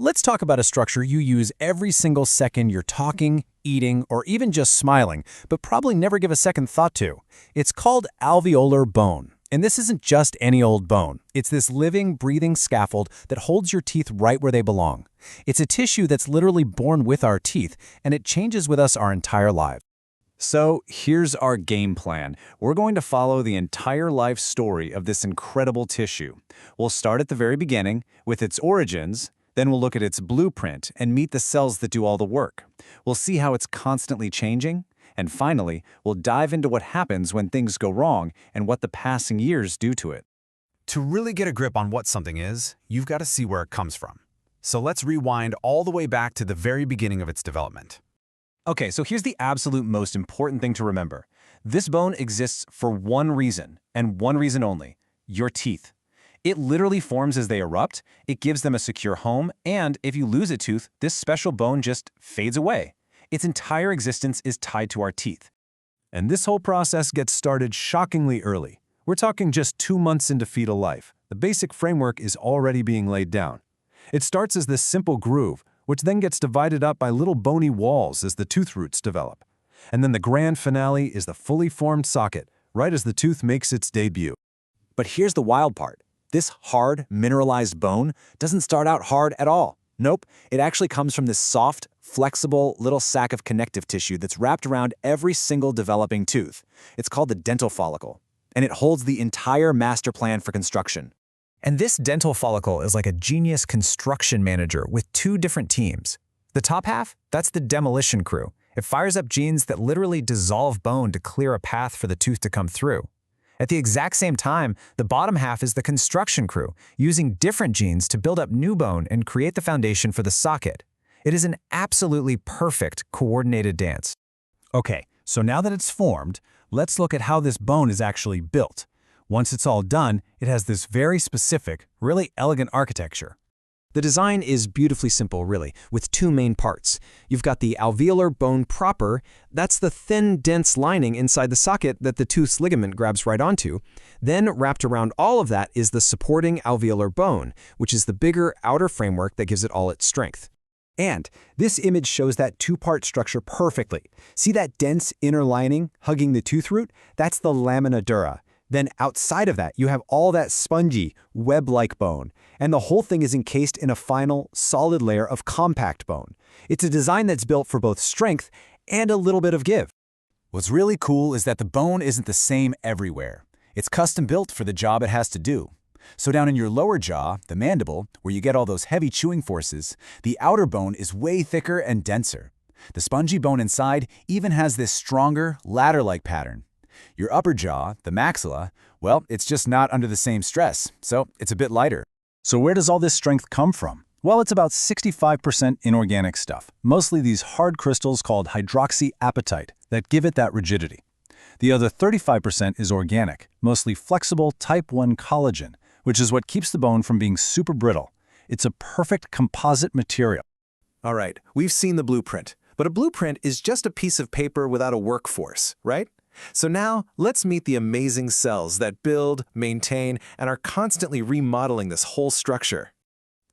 Let's talk about a structure you use every single second you're talking, eating, or even just smiling, but probably never give a second thought to. It's called alveolar bone. And this isn't just any old bone. It's this living, breathing scaffold that holds your teeth right where they belong. It's a tissue that's literally born with our teeth, and it changes with us our entire lives. So here's our game plan. We're going to follow the entire life story of this incredible tissue. We'll start at the very beginning with its origins, then we'll look at its blueprint and meet the cells that do all the work. We'll see how it's constantly changing, and finally, we'll dive into what happens when things go wrong and what the passing years do to it. To really get a grip on what something is, you've got to see where it comes from. So let's rewind all the way back to the very beginning of its development. Okay, so here's the absolute most important thing to remember. This bone exists for one reason, and one reason only: your teeth. It literally forms as they erupt, it gives them a secure home, and if you lose a tooth, this special bone just fades away. Its entire existence is tied to our teeth. And this whole process gets started shockingly early. We're talking just 2 months into fetal life. The basic framework is already being laid down. It starts as this simple groove, which then gets divided up by little bony walls as the tooth roots develop. And then the grand finale is the fully formed socket, right as the tooth makes its debut. But here's the wild part. This hard, mineralized bone doesn't start out hard at all. Nope, it actually comes from this soft, flexible little sac of connective tissue that's wrapped around every single developing tooth. It's called the dental follicle, and it holds the entire master plan for construction. And this dental follicle is like a genius construction manager with 2 different teams. The top half, that's the demolition crew. It fires up genes that literally dissolve bone to clear a path for the tooth to come through. At the exact same time, the bottom half is the construction crew, using different genes to build up new bone and create the foundation for the socket. It is an absolutely perfect coordinated dance. Okay, so now that it's formed, let's look at how this bone is actually built. Once it's all done, it has this very specific, really elegant architecture. The design is beautifully simple, really, with 2 main parts. You've got the alveolar bone proper. That's the thin, dense lining inside the socket that the tooth's ligament grabs right onto. Then, wrapped around all of that is the supporting alveolar bone, which is the bigger outer framework that gives it all its strength. And this image shows that 2-part structure perfectly. See that dense inner lining hugging the tooth root? That's the lamina dura. Then outside of that, you have all that spongy, web-like bone, and the whole thing is encased in a final, solid layer of compact bone. It's a design that's built for both strength and a little bit of give. What's really cool is that the bone isn't the same everywhere. It's custom built for the job it has to do. So down in your lower jaw, the mandible, where you get all those heavy chewing forces, the outer bone is way thicker and denser. The spongy bone inside even has this stronger, ladder-like pattern. Your upper jaw, the maxilla, well, it's just not under the same stress, so it's a bit lighter. So where does all this strength come from? Well, it's about 65% inorganic stuff, mostly these hard crystals called hydroxyapatite that give it that rigidity. The other 35% is organic, mostly flexible type 1 collagen, which is what keeps the bone from being super brittle. It's a perfect composite material. All right, we've seen the blueprint, but a blueprint is just a piece of paper without a workforce, right? So now, let's meet the amazing cells that build, maintain, and are constantly remodeling this whole structure.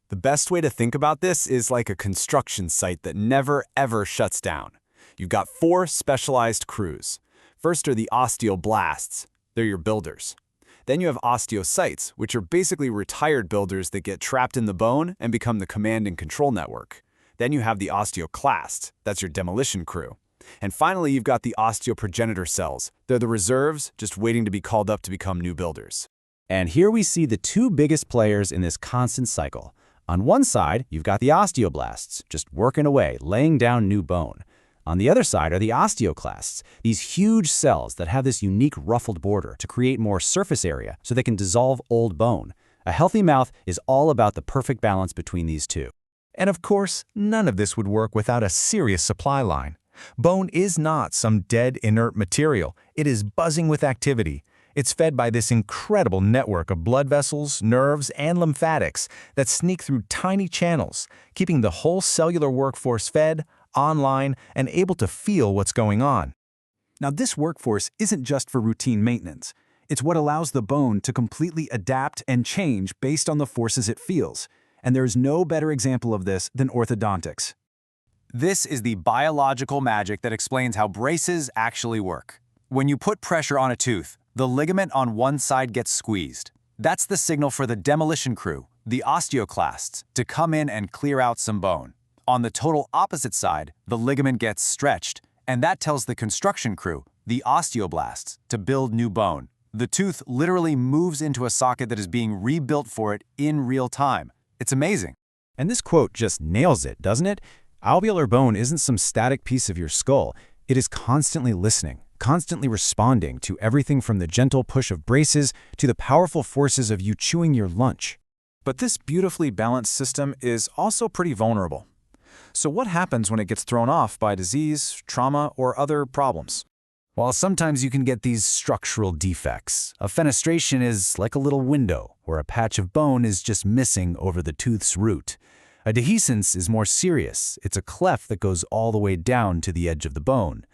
The best way to think about this is like a construction site that never, ever shuts down. You've got 4 specialized crews. First are the osteoblasts. They're your builders. Then you have osteocytes, which are basically retired builders that get trapped in the bone and become the command and control network. Then you have the osteoclasts. That's your demolition crew. And finally, you've got the osteoprogenitor cells. They're the reserves, just waiting to be called up to become new builders. And here we see the 2 biggest players in this constant cycle. On one side, you've got the osteoblasts, just working away, laying down new bone. On the other side are the osteoclasts, these huge cells that have this unique ruffled border to create more surface area so they can dissolve old bone. A healthy mouth is all about the perfect balance between these 2. And of course, none of this would work without a serious supply line. Bone is not some dead, inert material. It is buzzing with activity. It's fed by this incredible network of blood vessels, nerves, and lymphatics that sneak through tiny channels, keeping the whole cellular workforce fed, online, and able to feel what's going on. Now, this workforce isn't just for routine maintenance. It's what allows the bone to completely adapt and change based on the forces it feels. And there is no better example of this than orthodontics. This is the biological magic that explains how braces actually work. When you put pressure on a tooth, the ligament on one side gets squeezed. That's the signal for the demolition crew, the osteoclasts, to come in and clear out some bone. On the total opposite side, the ligament gets stretched, and that tells the construction crew, the osteoblasts, to build new bone. The tooth literally moves into a socket that is being rebuilt for it in real time. It's amazing. And this quote just nails it, doesn't it? Alveolar bone isn't some static piece of your skull. It is constantly listening, constantly responding to everything from the gentle push of braces to the powerful forces of you chewing your lunch. But this beautifully balanced system is also pretty vulnerable. So what happens when it gets thrown off by disease, trauma, or other problems? While sometimes you can get these structural defects, a fenestration is like a little window where a patch of bone is just missing over the tooth's root. A dehiscence is more serious. It's a cleft that goes all the way down to the edge of the bone.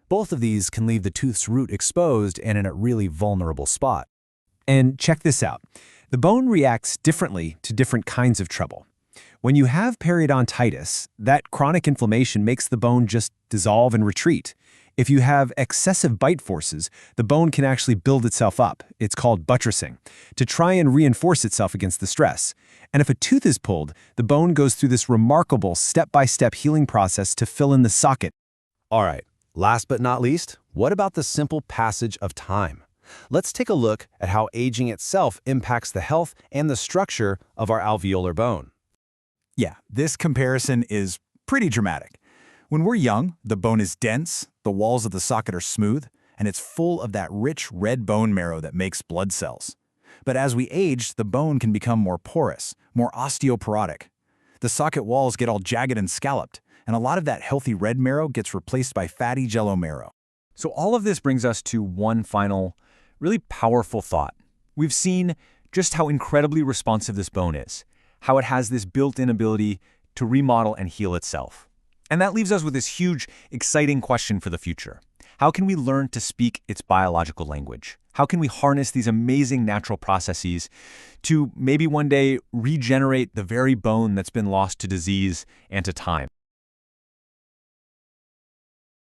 Both of these can leave the tooth's root exposed and in a really vulnerable spot. And check this out. The bone reacts differently to different kinds of trouble. When you have periodontitis, that chronic inflammation makes the bone just dissolve and retreat. If you have excessive bite forces, the bone can actually build itself up. It's called buttressing, to try and reinforce itself against the stress. And if a tooth is pulled, the bone goes through this remarkable step-by-step healing process to fill in the socket. All right, last but not least, what about the simple passage of time? Let's take a look at how aging itself impacts the health and the structure of our alveolar bone. Yeah, this comparison is pretty dramatic. When we're young, the bone is dense, the walls of the socket are smooth, and it's full of that rich red bone marrow that makes blood cells. But as we age, the bone can become more porous, more osteoporotic. The socket walls get all jagged and scalloped, and a lot of that healthy red marrow gets replaced by fatty jello marrow. So all of this brings us to one final, really powerful thought. We've seen just how incredibly responsive this bone is, how it has this built-in ability to remodel and heal itself. And that leaves us with this huge, exciting question for the future. How can we learn to speak its biological language? How can we harness these amazing natural processes to maybe one day regenerate the very bone that's been lost to disease and to time?